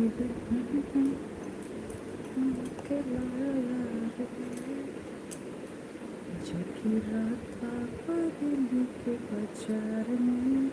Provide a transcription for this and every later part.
के बाजार में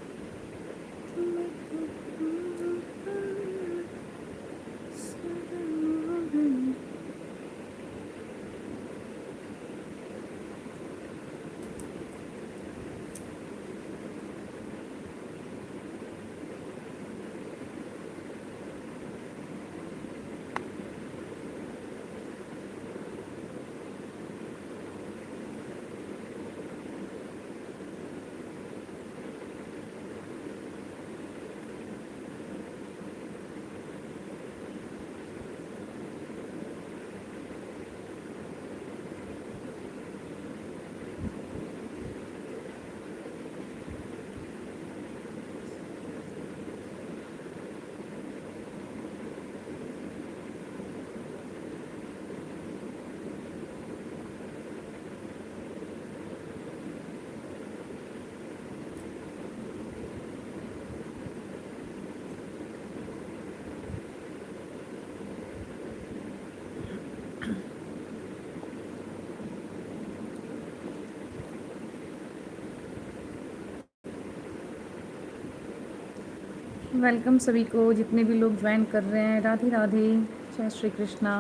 वेलकम सभी को, जितने भी लोग ज्वाइन कर रहे हैं। राधे राधे, जय श्री कृष्णा।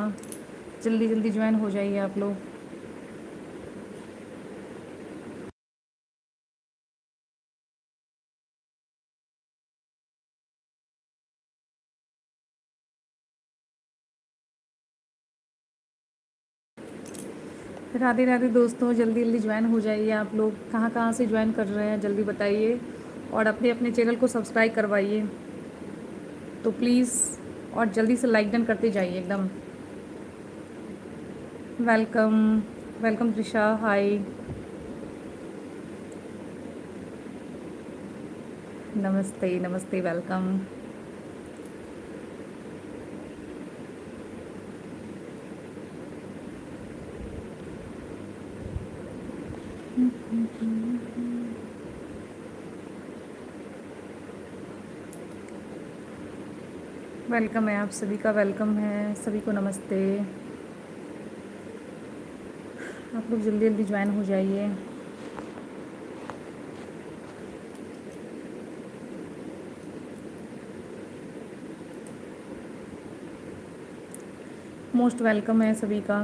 जल्दी जल्दी ज्वाइन हो जाइए आप लोग। राधे राधे दोस्तों, जल्दी जल्दी ज्वाइन हो जाइए आप लोग। कहाँ कहाँ से ज्वाइन कर रहे हैं जल्दी बताइए, और अपने अपने चैनल को सब्सक्राइब करवाइए तो प्लीज़, और जल्दी से लाइक डन करते जाइए एकदम। वेलकम वेलकम त्रिशा, हाय, नमस्ते नमस्ते, वेलकम। वेलकम है, आप सभी का वेलकम है, सभी को नमस्ते। आप लोग जल्दी जल्दी ज्वाइन हो जाइए। मोस्ट वेलकम है सभी का।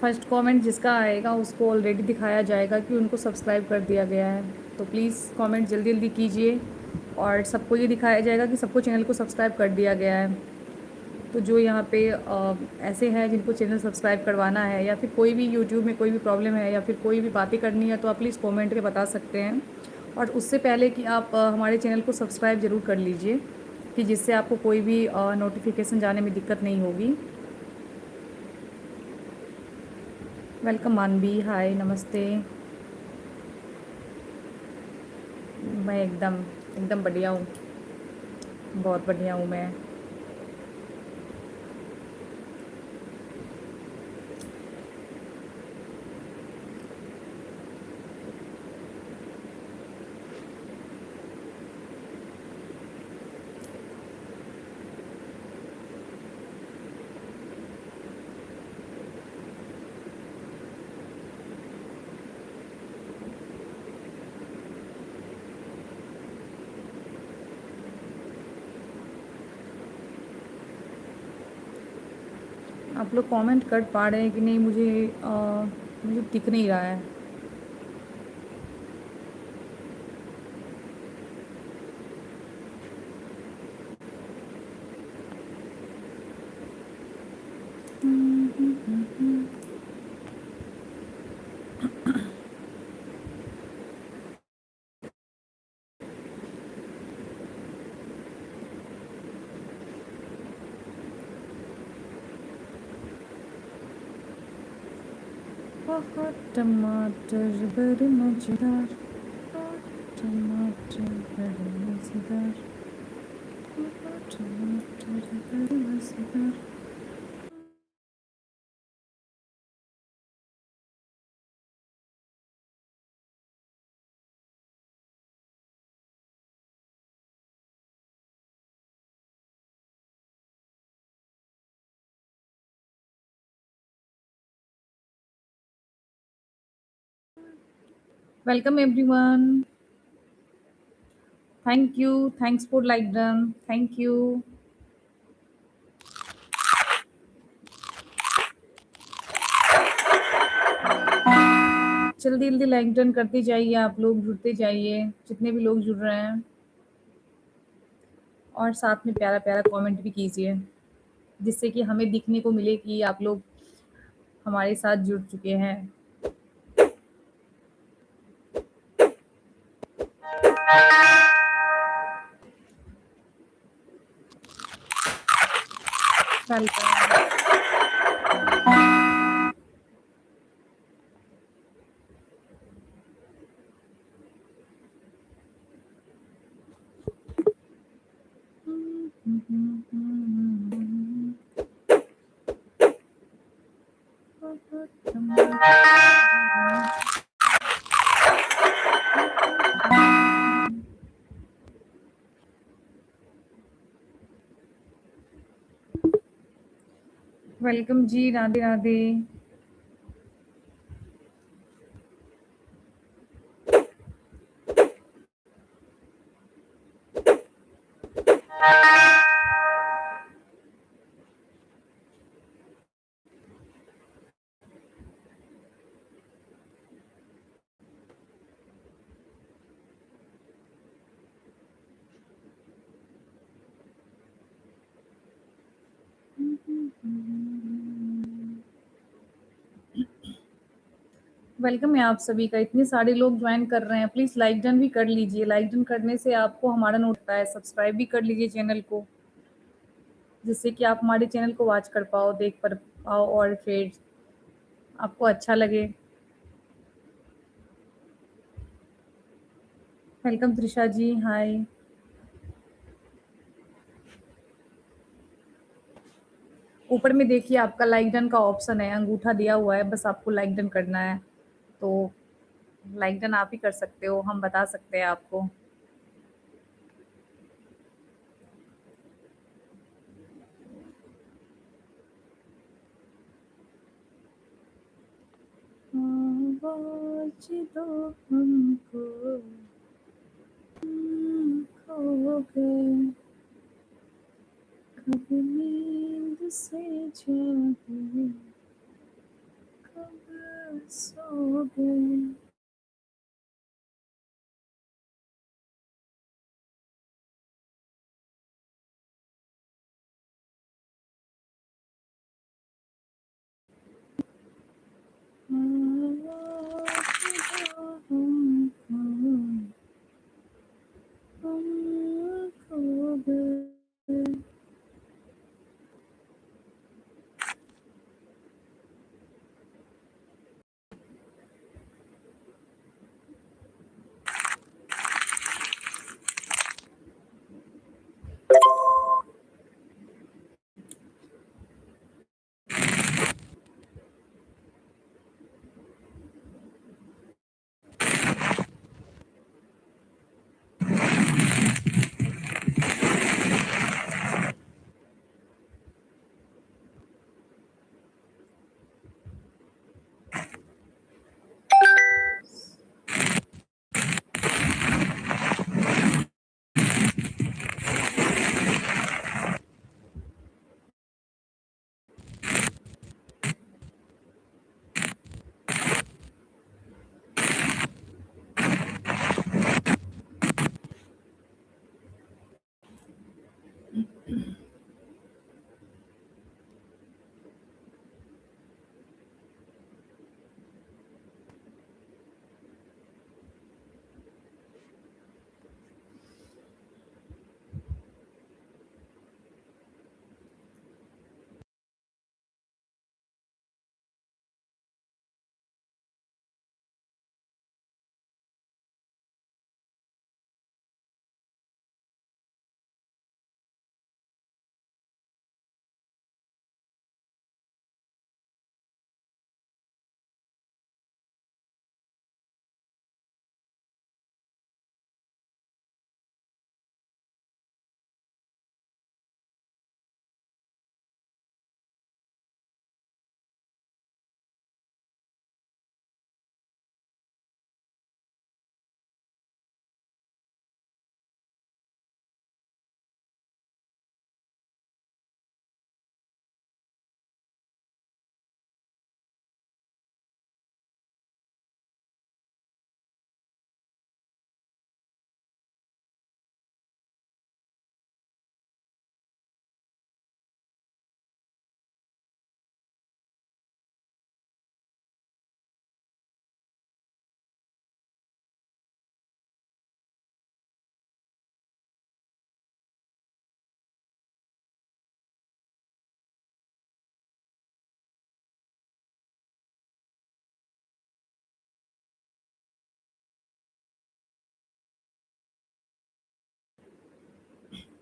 फर्स्ट कमेंट जिसका आएगा उसको ऑलरेडी दिखाया जाएगा कि उनको सब्सक्राइब कर दिया गया है। तो प्लीज़ कमेंट जल्दी जल्दी कीजिए, और सबको ये दिखाया जाएगा कि सबको चैनल को सब्सक्राइब कर दिया गया है। तो जो यहाँ पे ऐसे हैं जिनको चैनल सब्सक्राइब करवाना है, या फिर कोई भी यूट्यूब में कोई भी प्रॉब्लम है, या फिर कोई भी बातें करनी है, तो आप प्लीज़ कॉमेंट पे बता सकते हैं। और उससे पहले कि आप हमारे चैनल को सब्सक्राइब ज़रूर कर लीजिए, कि जिससे आपको कोई भी नोटिफिकेशन जाने में दिक्कत नहीं होगी। वेलकम मानवी, हाय, नमस्ते। मैं एकदम एकदम बढ़िया हूँ, बहुत बढ़िया हूँ मैं। आप लोग कमेंट कर पा रहे हैं कि नहीं, मुझे दिख नहीं रहा है। बहुत टमाटर बड़े मजेदार, टमाटर बड़े मजेदार, टमाटर बड़े मजेदार। Welcome everyone. Thank you. Thanks for like them. Thank you. जल्दी जल्दी लाइक डन करते जाइए, आप लोग जुड़ते जाइए, जितने भी लोग जुड़ रहे हैं, और साथ में प्यारा प्यारा कमेंट भी कीजिए, जिससे कि हमें दिखने को मिले कि आप लोग हमारे साथ जुड़ चुके हैं। वेलकम। वेलकम जी, राधे राधे। वेलकम है आप सभी का। इतने सारे लोग ज्वाइन कर रहे हैं, प्लीज़ लाइक डन भी कर लीजिए। लाइक डन करने से आपको हमारा नोट होता है। सब्सक्राइब भी कर लीजिए चैनल को, जिससे कि आप हमारे चैनल को वॉच कर पाओ, देख कर पाओ, और फिर आपको अच्छा लगे। वेलकम त्रिशा जी, हाय। ऊपर में देखिए आपका लाइक डन का ऑप्शन है, अंगूठा दिया हुआ है, बस आपको लाइक डन करना है। तो लाइक डन आप ही कर सकते हो, हम बता सकते हैं आपको। आवाज दो हमको, खो गए, कब नींद से जागे, कब सो गए।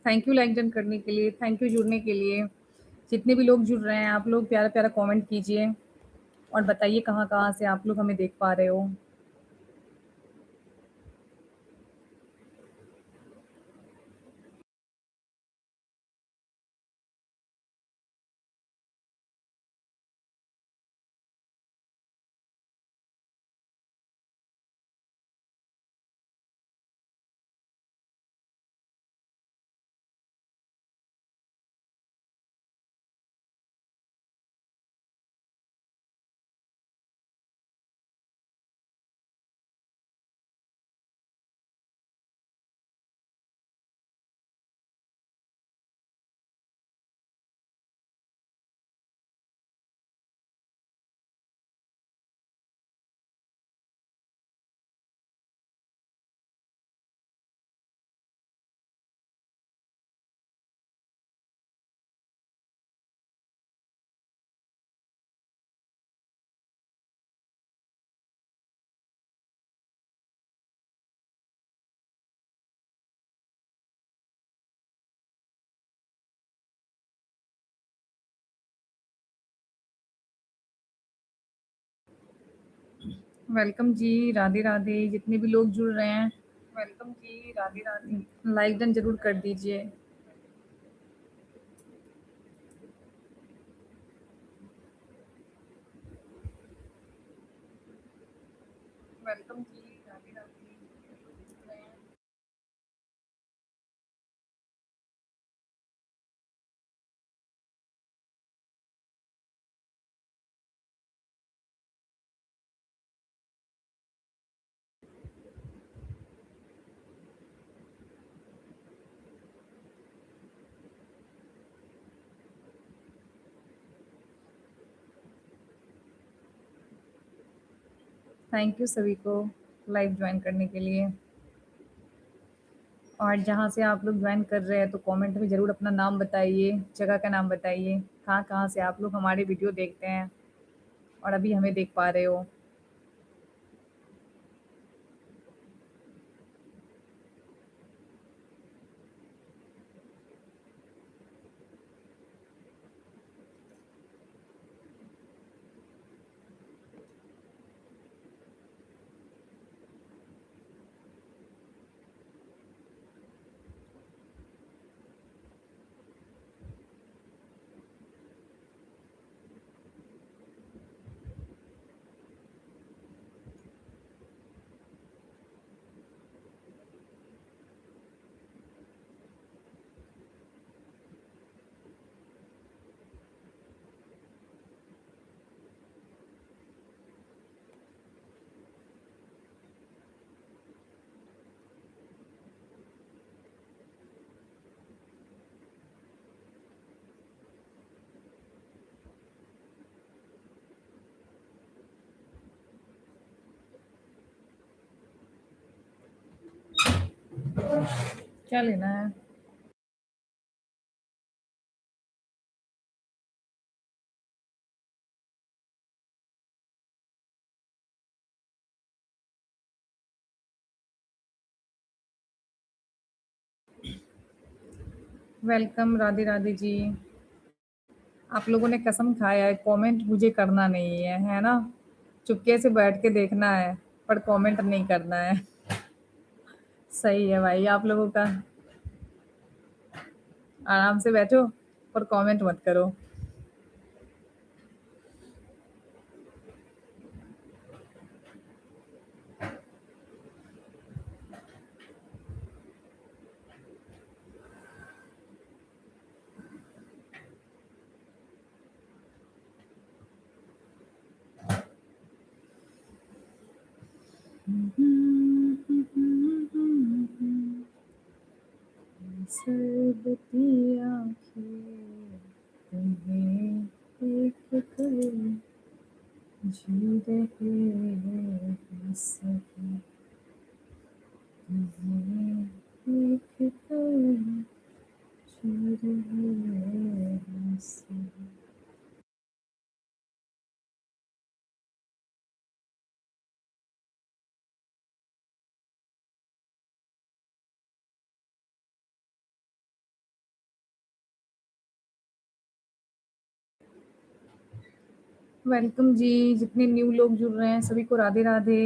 थैंक यू लाइक डन करने के लिए, थैंक यू जुड़ने के लिए। जितने भी लोग जुड़ रहे हैं, आप लोग प्यारा-प्यारा कमेंट कीजिए और बताइए कहाँ-कहाँ से आप लोग हमें देख पा रहे हो। वेलकम जी, राधे-राधे। जितने भी लोग जुड़ रहे हैं, वेलकम जी, राधे-राधे। लाइक डन ज़रूर कर दीजिए। वेलकम जी, राधे-राधे। जुड़ रहे हैं। थैंक यू सभी को लाइव जॉइन करने के लिए। और जहाँ से आप लोग जॉइन कर रहे हैं तो कमेंट में ज़रूर अपना नाम बताइए, जगह का नाम बताइए, कहाँ-कहाँ से आप लोग हमारे वीडियो देखते हैं और अभी हमें देख पा रहे हो। क्या लेना है? वेलकम, राधे-राधे जी। आप लोगों ने कसम खाया है कमेंट मुझे करना नहीं है ना? चुपके से बैठ के देखना है, पर कमेंट नहीं करना है। सही है भाई आप लोगों का। आराम से बैठो और कमेंट मत करो। सरबती आँखें तुम्हें देख कर जी रहे हैं सभी तुम्हें देख कर जी रहे हैं सभी। वेलकम जी, जितने न्यू लोग जुड़ रहे हैं सभी को राधे राधे।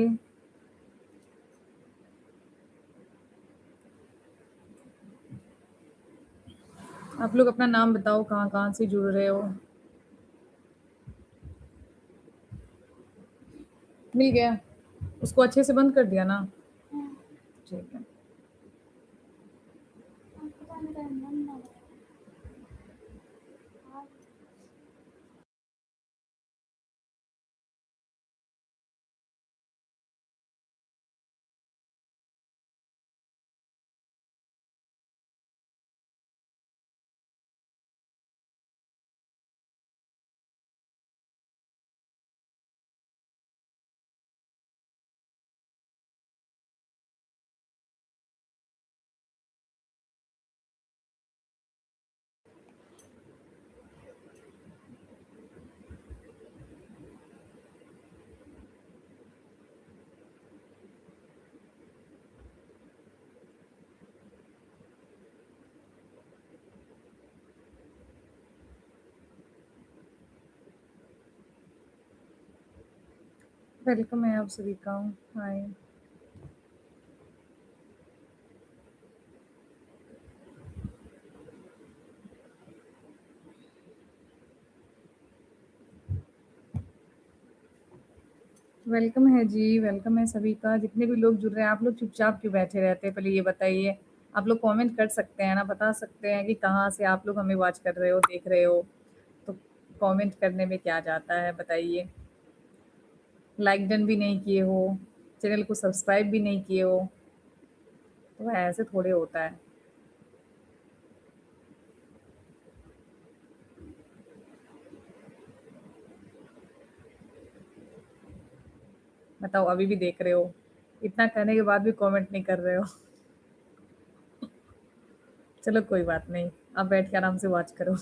आप लोग अपना नाम बताओ, कहाँ कहाँ से जुड़ रहे हो। मिल गया? उसको अच्छे से बंद कर दिया ना? ठीक है। वेलकम है आप सभी का। हाय। वेलकम है जी, वेलकम है सभी का। जितने भी लोग जुड़ रहे हैं, आप लोग चुपचाप क्यों बैठे रहते हैं, पहले ये बताइए। आप लोग कमेंट कर सकते हैं ना, बता सकते हैं कि कहाँ से आप लोग हमें वॉच कर रहे हो, देख रहे हो। तो कमेंट करने में क्या जाता है, बताइए। लाइक डन भी नहीं किए हो, चैनल को सब्सक्राइब भी नहीं किए हो, तो ऐसे थोड़े होता है। बताओ, अभी भी देख रहे हो? इतना कहने के बाद भी कमेंट नहीं कर रहे हो। चलो कोई बात नहीं, आप बैठ के आराम से वॉच करो।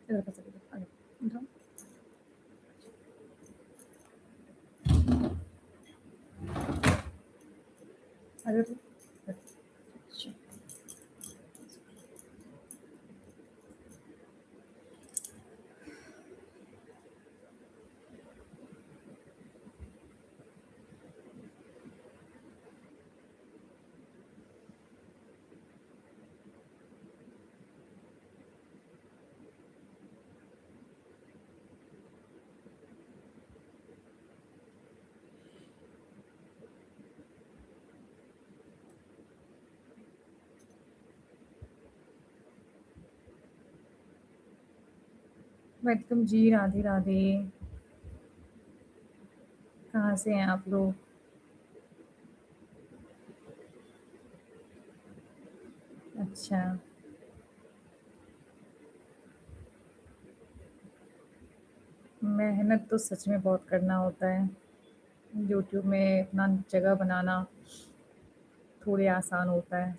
इधर का सभी लोग, आगे, उठाओ। आगे उठो। अच्छा। वेलकम जी, राधे राधे। कहाँ से हैं आप लोग? अच्छा। मेहनत तो सच में बहुत करना होता है। यूट्यूब में अपना जगह बनाना थोड़े आसान होता है,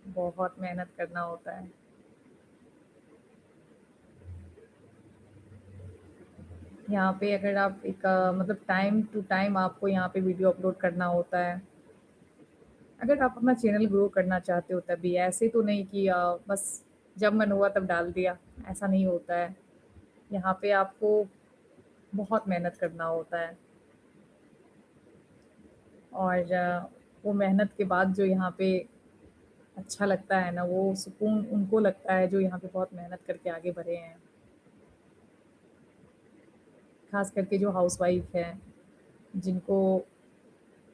बहुत मेहनत करना होता है। यहाँ पे अगर आप एक मतलब टाइम टू टाइम आपको यहाँ पे वीडियो अपलोड करना होता है। अगर आप अपना चैनल ग्रो करना चाहते हो तभी, ऐसे तो नहीं कि बस जब मन हुआ तब डाल दिया, ऐसा नहीं होता है। यहाँ पे आपको बहुत मेहनत करना होता है। और वो मेहनत के बाद जो यहाँ पे अच्छा लगता है ना, वो सुकून उनको लगता है जो यहाँ पे बहुत मेहनत करके आगे बढ़े हैं। खास करके जो हाउसवाइफ हैं, जिनको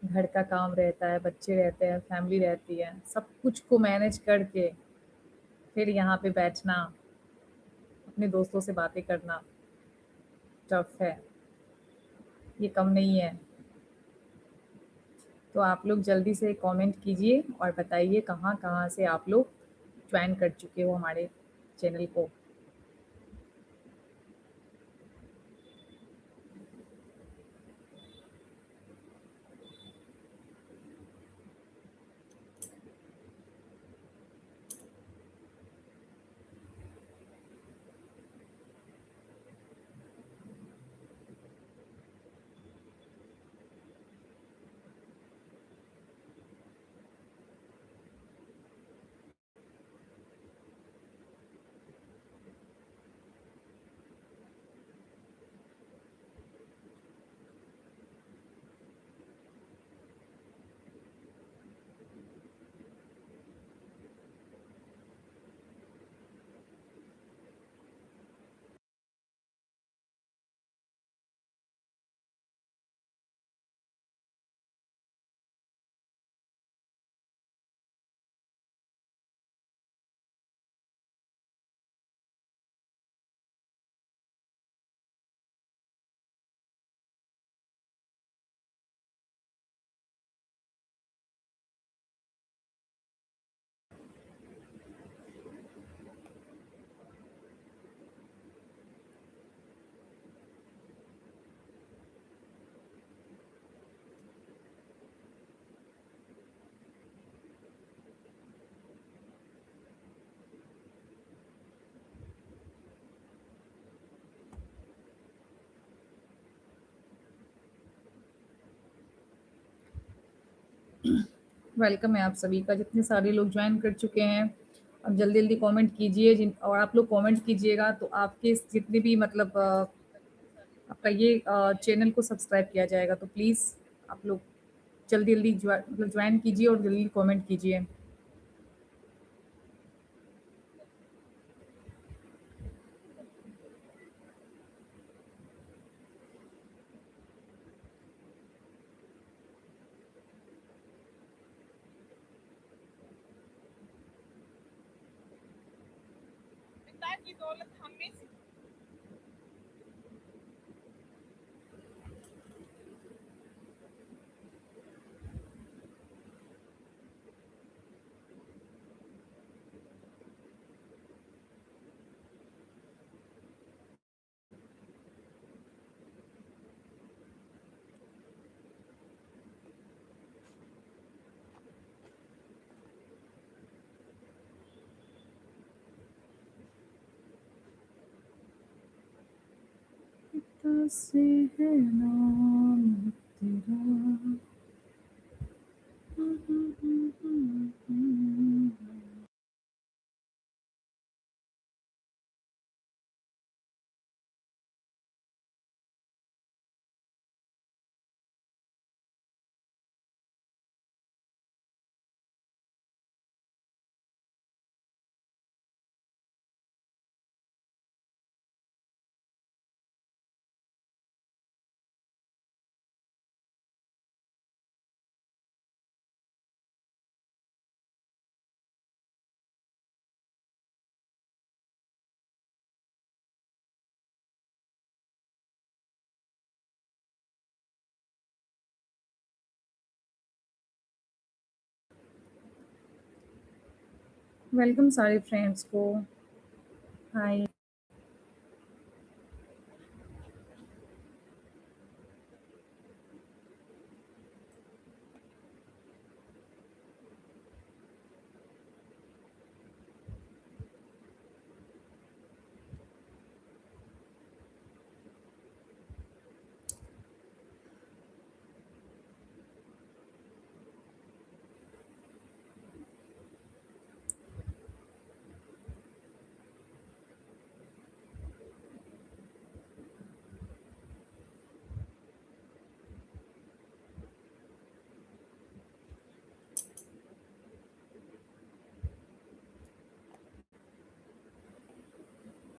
घर का काम रहता है, बच्चे रहते हैं, फैमिली रहती है, सब कुछ को मैनेज करके फिर यहाँ पे बैठना, अपने दोस्तों से बातें करना टफ है, ये कम नहीं है। तो आप लोग जल्दी से कमेंट कीजिए और बताइए कहाँ कहाँ से आप लोग ज्वाइन कर चुके हो हमारे चैनल को। वेलकम है आप सभी का, जितने सारे लोग ज्वाइन कर चुके हैं। अब जल्दी जल्दी कमेंट कीजिए, जिन और आप लोग कमेंट कीजिएगा तो आपके जितने भी मतलब आपका ये चैनल को सब्सक्राइब किया जाएगा। तो प्लीज़ आप लोग जल्दी जल्दी मतलब ज्वाइन कीजिए और जल्दी कमेंट कीजिए। से है नाम तेरा। वेलकम सारे फ्रेंड्स को। हाय।